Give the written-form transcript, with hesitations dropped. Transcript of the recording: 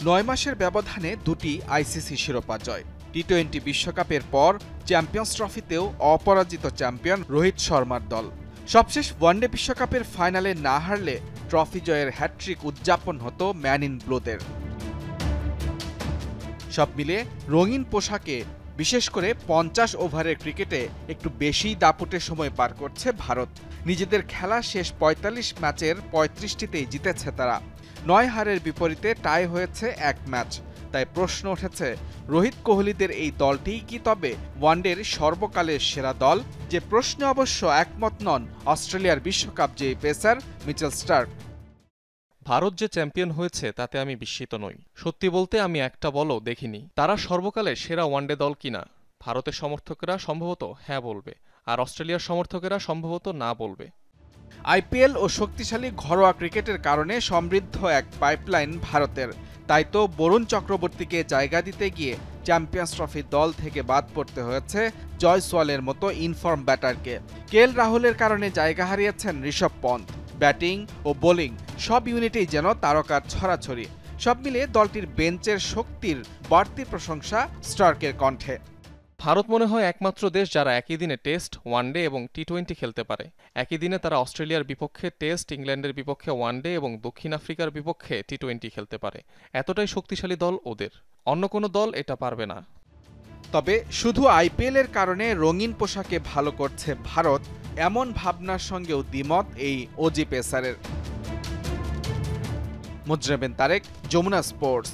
9 মাসের ব্যবধানে দুটি আইসিসি শিরোপা জয়। টি-20 বিশ্বকাপের পর চ্যাম্পিয়ন্স ট্রফিতেও অপরাজিত চ্যাম্পিয়ন রোহিত শর্মার দল। সবশেষ ওয়ানডে বিশ্বকাপের ফাইনালে না হারলে ট্রফি জয়ের হ্যাটট্রিক উদযাপন হতো ম্যান ইন ব্লুদের। সব মিলিয়ে রঙিন পোশাকে বিশেষ করে 50 ওভারের ক্রিকেটে একটু বেশি দাপুটে সময় পার করছে ভারত। নিজেদের খেলা শেষ 45 ম্যাচের 35টিতেই জিতেছে তারা। 9 হারের বিপরীতে টাই হয়েছে 1 ম্যাচ। তাই প্রশ্ন উঠেছে, রোহিত কোহলিদের এই দলটিই কি তবে ওয়ানডের সর্বকালের সেরা দল? যে প্রশ্নে অবশ্য একমত নন অস্ট্রেলিয়ার বিশ্বকাপ জয়ী পেসার মিচেল স্টার্ক। ভারত যে চ্যাম্পিয়ন হয়েছে তাতে আমি বিস্মিত নই। সত্যি বলতে আমি একটা বলও দেখিনি তারা সর্বকালের সেরা ওয়ানডে দল কিনা। ভারতের সমর্থকেরা সম্ভবত হ্যাঁ বলবে, আর অস্ট্রেলিয়ার সমর্থকেরা সম্ভবত না বলবে। আইপিএল ও শক্তিশালী ঘরোয়া ক্রিকেটের কারণে সমৃদ্ধ এক পাইপলাইন ভারতের। তাই তো বরুণ চক্রবর্তীকে জায়গা দিতে গিয়ে চ্যাম্পিয়ন্স ট্রফির দল থেকে বাদ পড়তে হয়েছে জয়সওয়ালের মতো ইনফর্ম ব্যাটারকে। কেএল রাহুলের কারণে জায়গা হারিয়েছেন ঋষভ পন্থ। ব্যাটিং ও বোলিং সব ইউনিটেই যেন তারকার ছড়াছড়ি। সব মিলিয়ে দলটির বেঞ্চের শক্তির বাড়তি প্রশংসা স্টার্কের কণ্ঠে। ভারত মনে হয় একমাত্র দেশ যারা একই দিনে টেস্ট, ওয়ানডে এবং টি-20 খেলতে পারে। একই দিনে তারা অস্ট্রেলিয়ার বিপক্ষে টেস্ট, ইংল্যান্ডের বিপক্ষে ওয়ানডে এবং দক্ষিণ আফ্রিকার বিপক্ষে টি-20 খেলতে পারে। এতটাই শক্তিশালী দল ওদের। অন্য কোনো দল এটা পারবে না। তবে শুধু আইপিএলের কারণে রঙিন পোশাকে ভালো করছে ভারত, এমন ভাবনার সঙ্গেও দ্বিমত এই অজি পেসারের। মুজরেবেন তারেক, যমুনা স্পোর্টস।